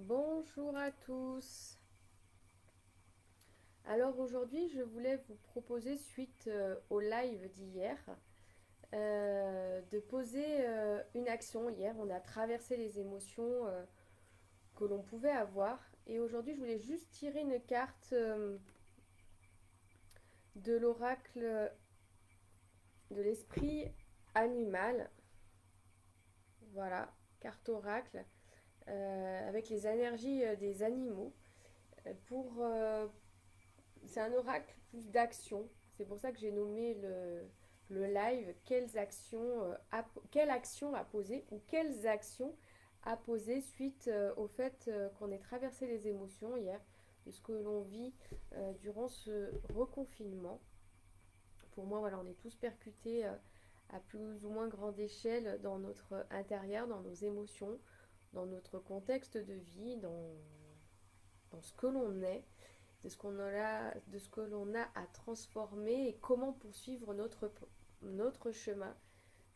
Bonjour à tous. Alors aujourd'hui, je voulais vous proposer, suite au live d'hier, de poser une action. Hier, on a traversé les émotions que l'on pouvait avoir. Et aujourd'hui, je voulais juste tirer une carte de l'oracle de l'esprit animal. Voilà, carte oracle, avec les énergies des animaux. Pour c'est un oracle plus d'action. C'est pour ça que j'ai nommé le live quelle action à poser ou quelles actions à poser suite au fait qu'on ait traversé les émotions hier, de ce que l'on vit durant ce reconfinement. Pour moi, voilà, on est tous percutés à plus ou moins grande échelle dans notre intérieur, dans nos émotions, dans notre contexte de vie, dans ce que l'on est, de ce que l'on a à transformer et comment poursuivre notre chemin.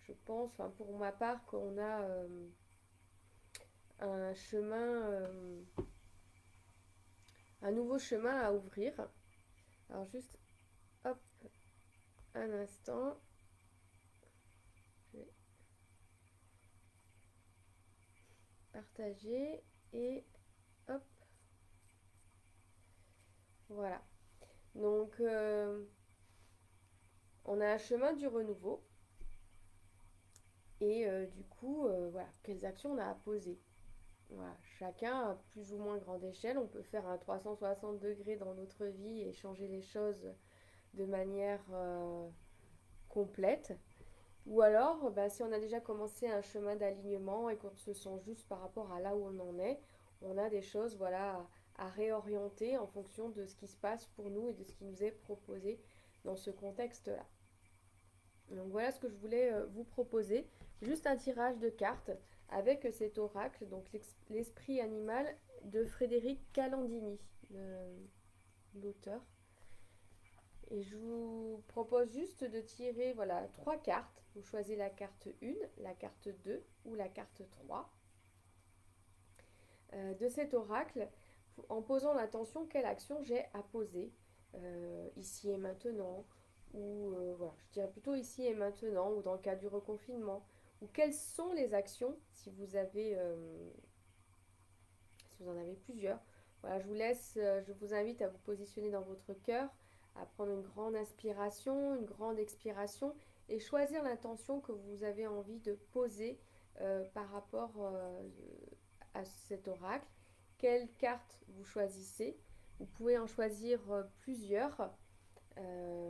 Je pense, enfin, pour ma part, qu'on a un chemin, un nouveau chemin à ouvrir. Alors juste, hop, un instant, je vais partager et hop, voilà. Donc, on a un chemin du renouveau et du coup, voilà, quelles actions on a à poser. Voilà, chacun à plus ou moins grande échelle, on peut faire un 360 degrés dans notre vie et changer les choses de manière complète. Ou alors, bah, si on a déjà commencé un chemin d'alignement et qu'on se sent juste par rapport à là où on en est, on a des choses voilà, à réorienter en fonction de ce qui se passe pour nous et de ce qui nous est proposé dans ce contexte-là. Donc voilà ce que je voulais vous proposer. Juste un tirage de cartes avec cet oracle, donc l'esprit animal de Frédéric Calandini, l'auteur. Et je vous propose juste de tirer voilà, trois cartes. Vous choisissez la carte 1, la carte 2 ou la carte 3 de cet oracle en posant l'intention quelle action j'ai à poser ici et maintenant, ou voilà, je dirais plutôt ici et maintenant, ou dans le cas du reconfinement, ou quelles sont les actions si vous en avez plusieurs. Voilà, je vous invite à vous positionner dans votre cœur, à prendre une grande inspiration, une grande expiration, et choisir l'intention que vous avez envie de poser par rapport à cet oracle. Quelle carte vous choisissez? Vous pouvez en choisir plusieurs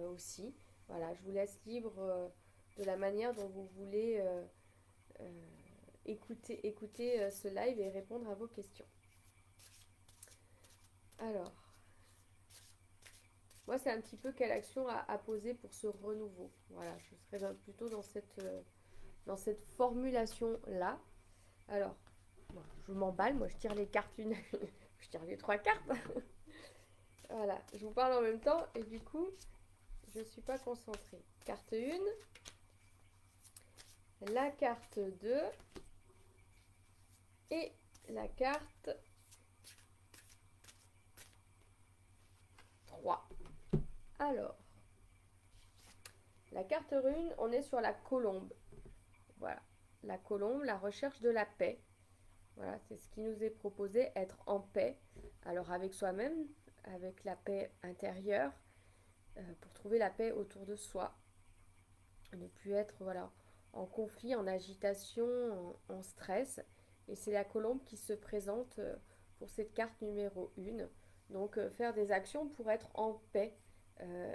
aussi. Voilà, je vous laisse libre de la manière dont vous voulez euh, écouter ce live et répondre à vos questions. Alors, moi, c'est un petit peu quelle action à poser pour ce renouveau. Voilà, je serais plutôt dans cette formulation-là. Alors, bon, je m'emballe, moi je tire les cartes une, je tire les trois cartes. Voilà, je vous parle en même temps et du coup, je ne suis pas concentrée. Carte 1, la carte 2 et la carte 3. Alors, la carte 1, on est sur la colombe. Voilà, la colombe, la recherche de la paix. Voilà, c'est ce qui nous est proposé, être en paix. Alors avec soi-même, avec la paix intérieure, pour trouver la paix autour de soi. Ne plus être voilà, en conflit, en agitation, en stress. Et c'est la colombe qui se présente pour cette carte numéro 1. Donc faire des actions pour être en paix.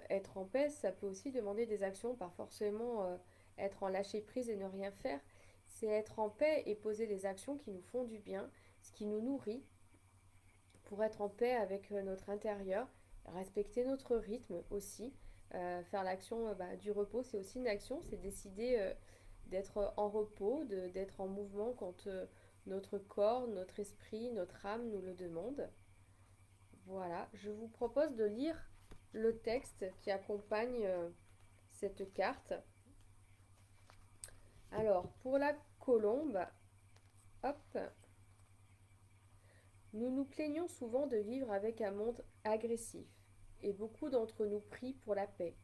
Être en paix, ça peut aussi demander des actions, pas forcément être en lâcher prise et ne rien faire. C'est être en paix et poser les actions qui nous font du bien, ce qui nous nourrit, pour être en paix avec notre intérieur, respecter notre rythme aussi. Faire l'action du repos, c'est aussi une action, c'est décider d'être en repos, d'être en mouvement quand notre corps, notre esprit, notre âme nous le demande. Voilà, je vous propose de lire le texte qui accompagne cette carte. Alors, pour la colombe, hop, Nous nous plaignons souvent de vivre avec un monde agressif, et beaucoup d'entre nous prient pour la paix.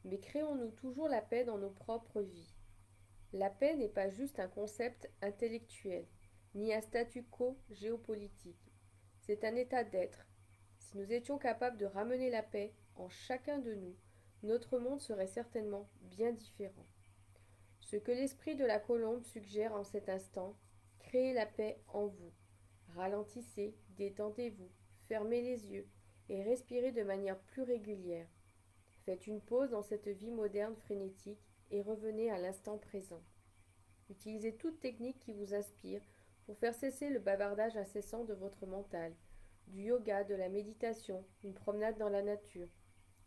Mais créons-nous toujours la paix dans nos propres vies? La paix n'est pas juste un concept intellectuel, ni un statu quo géopolitique. C'est un état d'être. Si nous étions capables de ramener la paix en chacun de nous, notre monde serait certainement bien différent. Ce que l'esprit de la colombe suggère en cet instant, créez la paix en vous. Ralentissez, détendez-vous, fermez les yeux et respirez de manière plus régulière. Faites une pause dans cette vie moderne frénétique et revenez à l'instant présent. Utilisez toute technique qui vous inspire pour faire cesser le bavardage incessant de votre mental, du yoga, de la méditation, une promenade dans la nature.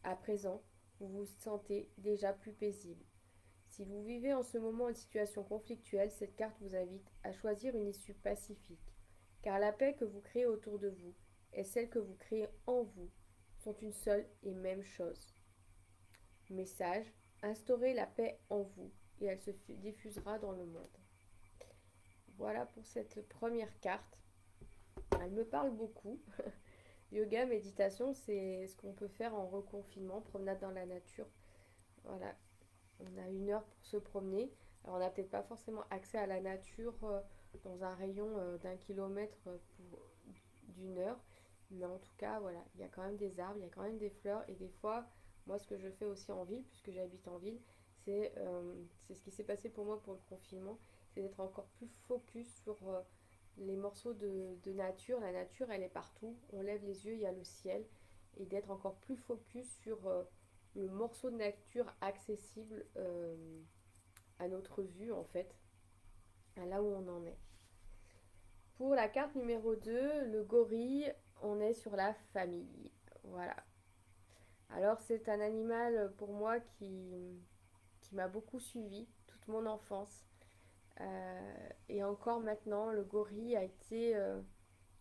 À présent, vous vous sentez déjà plus paisible. Si vous vivez en ce moment une situation conflictuelle, cette carte vous invite à choisir une issue pacifique, car la paix que vous créez autour de vous et celle que vous créez en vous sont une seule et même chose. Message, instaurez la paix en vous et elle se diffusera dans le monde. Voilà pour cette première carte. Elle me parle beaucoup. Yoga, méditation, c'est ce qu'on peut faire en reconfinement, promenade dans la nature. Voilà, on a 1 heure pour se promener. Alors on n'a peut-être pas forcément accès à la nature dans un rayon d'1 kilomètre d'1 heure. Mais en tout cas, voilà, il y a quand même des arbres, il y a quand même des fleurs. Et des fois, moi, ce que je fais aussi en ville, puisque j'habite en ville, c'est ce qui s'est passé pour moi pour le confinement, c'est d'être encore plus focus sur les morceaux de nature. La nature, elle est partout. On lève les yeux, il y a le ciel. Et d'être encore plus focus sur le morceau de nature accessible à notre vue, en fait, à là où on en est. Pour la carte numéro 2, le gorille, on est sur la famille. Voilà. Alors c'est un animal pour moi qui m'a beaucoup suivi toute mon enfance. Et encore maintenant, le gorille a été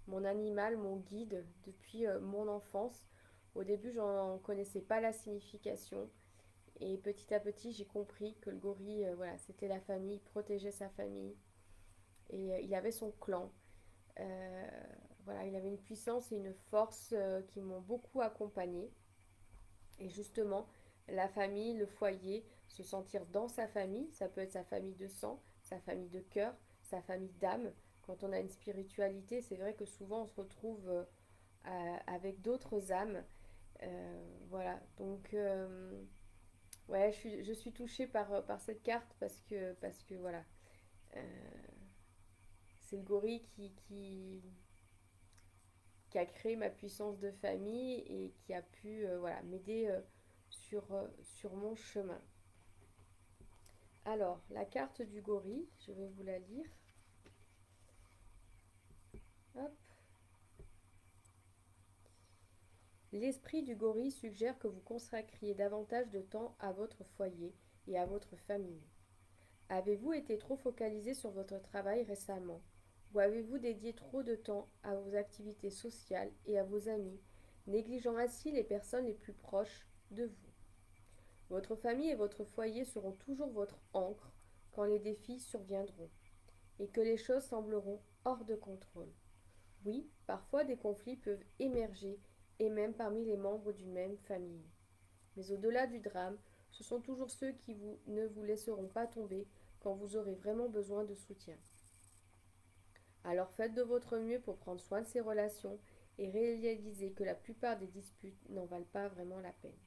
mon animal, mon guide depuis mon enfance. Au début, j'en connaissais pas la signification. Et petit à petit, j'ai compris que le gorille, voilà, c'était la famille, il protégeait sa famille. Et il avait son clan. Euh, voilà, il avait une puissance et une force qui m'ont beaucoup accompagné. Et justement, la famille, le foyer, se sentir dans sa famille, ça peut être sa famille de sang, sa famille de cœur, sa famille d'âme. Quand on a une spiritualité, c'est vrai que souvent on se retrouve avec d'autres âmes. Voilà, donc ouais, je suis touchée par cette carte parce que voilà, euh, c'est le gorille qui a créé ma puissance de famille et qui a pu voilà, m'aider sur mon chemin. Alors, la carte du gorille, je vais vous la lire. Hop. L'esprit du gorille suggère que vous consacriez davantage de temps à votre foyer et à votre famille. Avez-vous été trop focalisé sur votre travail récemment? Ou avez-vous dédié trop de temps à vos activités sociales et à vos amis, négligeant ainsi les personnes les plus proches de vous? Votre famille et votre foyer seront toujours votre ancre quand les défis surviendront et que les choses sembleront hors de contrôle. Oui, parfois des conflits peuvent émerger et même parmi les membres d'une même famille. Mais au-delà du drame, ce sont toujours ceux qui ne vous laisseront pas tomber quand vous aurez vraiment besoin de soutien. Alors faites de votre mieux pour prendre soin de ces relations et réalisez que la plupart des disputes n'en valent pas vraiment la peine.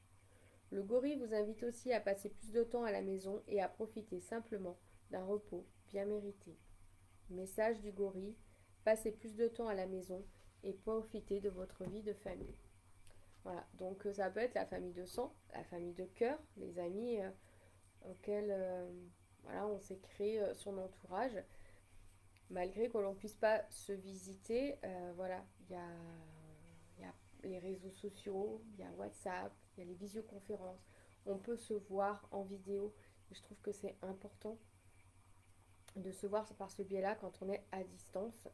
Le gorille vous invite aussi à passer plus de temps à la maison et à profiter simplement d'un repos bien mérité. Message du gorille, passez plus de temps à la maison et profitez de votre vie de famille. Voilà, donc ça peut être la famille de sang, la famille de cœur, les amis auxquels voilà, on s'est créé son entourage. Malgré que l'on ne puisse pas se visiter, voilà, il y a les réseaux sociaux, il y a WhatsApp, il y a les visioconférences. On peut se voir en vidéo. Et je trouve que c'est important de se voir par ce biais-là quand on est à distance.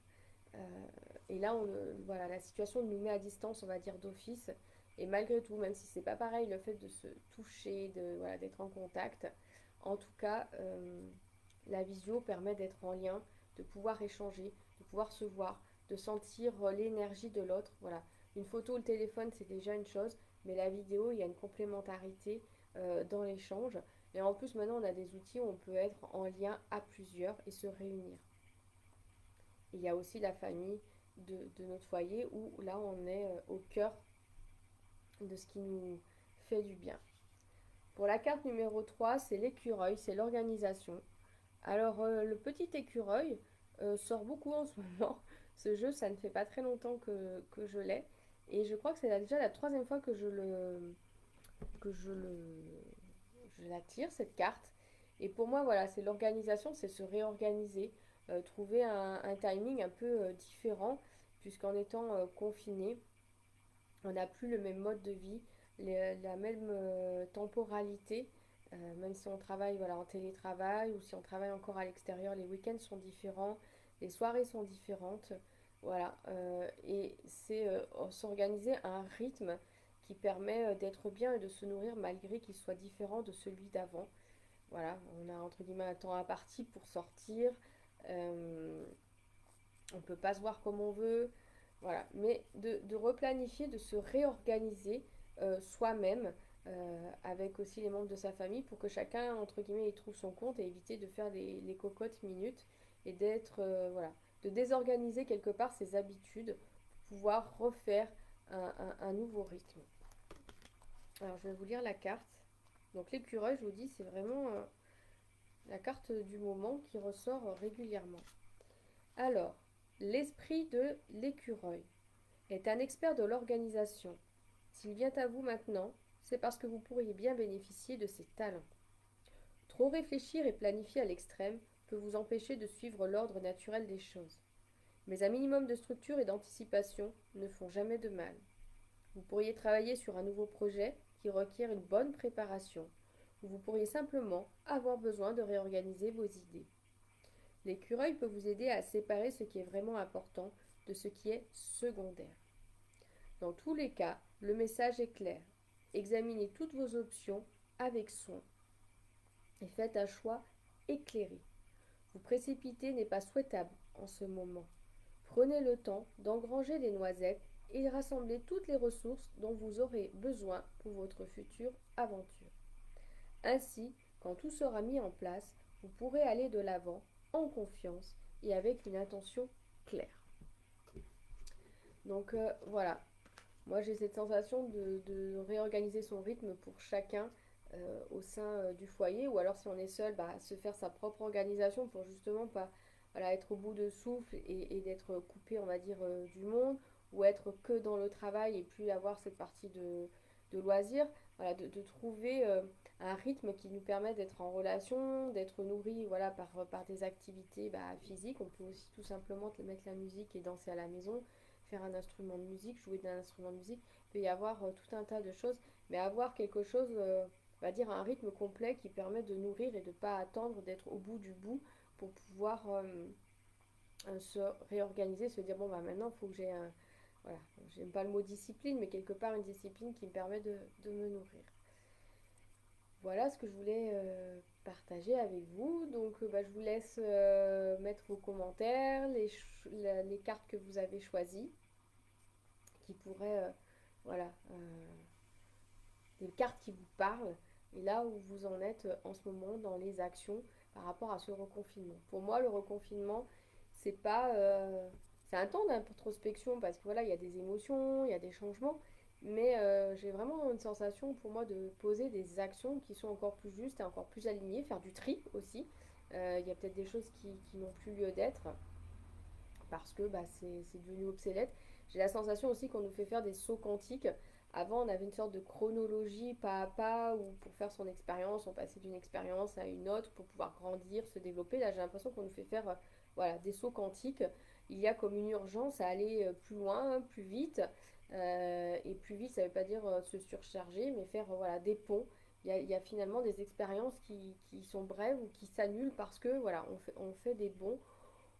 Et là, voilà, la situation nous met à distance, on va dire, d'office. Et malgré tout, même si c'est pas pareil, le fait de se toucher, voilà, d'être en contact, en tout cas, la visio permet d'être en lien, de pouvoir échanger, de pouvoir se voir, de sentir l'énergie de l'autre. Voilà. Une photo ou le téléphone, c'est déjà une chose, mais la vidéo, il y a une complémentarité dans l'échange. Et en plus, maintenant, on a des outils où on peut être en lien à plusieurs et se réunir. Et il y a aussi la famille de notre foyer où là, on est au cœur de ce qui nous fait du bien. Pour la carte numéro 3, c'est l'écureuil, c'est l'organisation. Alors, le petit écureuil sort beaucoup en ce moment. Ce jeu, ça ne fait pas très longtemps que je l'ai. Et je crois que c'est déjà la troisième fois que je la tire, cette carte. Et pour moi, voilà, c'est l'organisation, c'est se réorganiser, trouver un timing un peu différent, puisqu'en étant confiné, on n'a plus le même mode de vie, la même temporalité, même si on travaille voilà, en télétravail ou si on travaille encore à l'extérieur, les week-ends sont différents, les soirées sont différentes. Voilà, et c'est s'organiser un rythme qui permet d'être bien et de se nourrir malgré qu'il soit différent de celui d'avant. Voilà, on a entre guillemets un temps imparti pour sortir. Euh, on ne peut pas se voir comme on veut. Voilà, mais de replanifier, de se réorganiser soi-même avec aussi les membres de sa famille pour que chacun, entre guillemets, y trouve son compte et éviter de faire les cocottes minutes et d'être, voilà, de désorganiser quelque part ses habitudes pour pouvoir refaire un nouveau rythme. Alors, je vais vous lire la carte. Donc, l'écureuil, je vous dis, c'est vraiment la carte du moment qui ressort régulièrement. Alors, l'esprit de l'écureuil est un expert de l'organisation. S'il vient à vous maintenant, c'est parce que vous pourriez bien bénéficier de ses talents. Trop réfléchir et planifier à l'extrême peut vous empêcher de suivre l'ordre naturel des choses. Mais un minimum de structure et d'anticipation ne font jamais de mal. Vous pourriez travailler sur un nouveau projet qui requiert une bonne préparation, ou vous pourriez simplement avoir besoin de réorganiser vos idées. L'écureuil peut vous aider à séparer ce qui est vraiment important de ce qui est secondaire. Dans tous les cas, le message est clair. Examinez toutes vos options avec soin et faites un choix éclairé. Vous précipiter n'est pas souhaitable en ce moment. Prenez le temps d'engranger les noisettes et rassembler toutes les ressources dont vous aurez besoin pour votre future aventure. Ainsi, quand tout sera mis en place, vous pourrez aller de l'avant en confiance et avec une intention claire. Donc voilà, moi j'ai cette sensation de réorganiser son rythme pour chacun au sein du foyer, ou alors si on est seul, bah, se faire sa propre organisation pour justement pas voilà, être au bout de souffle et d'être coupé, on va dire, du monde, ou être que dans le travail et puis avoir cette partie de loisirs. Voilà, de trouver un rythme qui nous permet d'être en relation, d'être nourri voilà, par des activités physiques. On peut aussi tout simplement mettre la musique et danser à la maison, faire un instrument de musique, jouer d'un instrument de musique. Il peut y avoir tout un tas de choses, mais avoir quelque chose, on va dire un rythme complet qui permet de nourrir et de ne pas attendre d'être au bout du bout pour pouvoir se réorganiser, se dire bon bah maintenant il faut que j'ai un, voilà, j'aime pas le mot discipline, mais quelque part une discipline qui me permet de me nourrir. Voilà ce que je voulais partager avec vous. Donc je vous laisse mettre vos commentaires, les cartes que vous avez choisies, qui pourraient, voilà, des cartes qui vous parlent, et là où vous en êtes en ce moment dans les actions par rapport à ce reconfinement. Pour moi, le reconfinement, c'est pas... c'est un temps d'introspection parce que voilà, il y a des émotions, il y a des changements, mais j'ai vraiment une sensation pour moi de poser des actions qui sont encore plus justes et encore plus alignées, faire du tri aussi. Il y a peut-être des choses qui n'ont plus lieu d'être parce que c'est devenu obsolète. J'ai la sensation aussi qu'on nous fait faire des sauts quantiques. Avant, on avait une sorte de chronologie pas à pas où pour faire son expérience, on passait d'une expérience à une autre pour pouvoir grandir, se développer. Là, j'ai l'impression qu'on nous fait faire voilà, des sauts quantiques. Il y a comme une urgence à aller plus loin, plus vite. Et plus vite, ça ne veut pas dire se surcharger, mais faire voilà, des ponts. Il y a finalement des expériences qui sont brèves ou qui s'annulent parce que voilà, on fait des bons,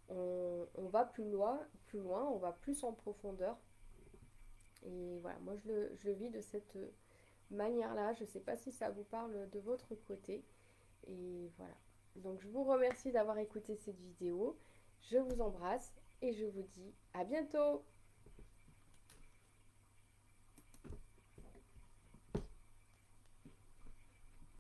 on va plus loin, on va plus en profondeur. Et voilà, moi je le vis de cette manière-là. Je ne sais pas si ça vous parle de votre côté. Et voilà. Donc je vous remercie d'avoir écouté cette vidéo. Je vous embrasse et je vous dis à bientôt.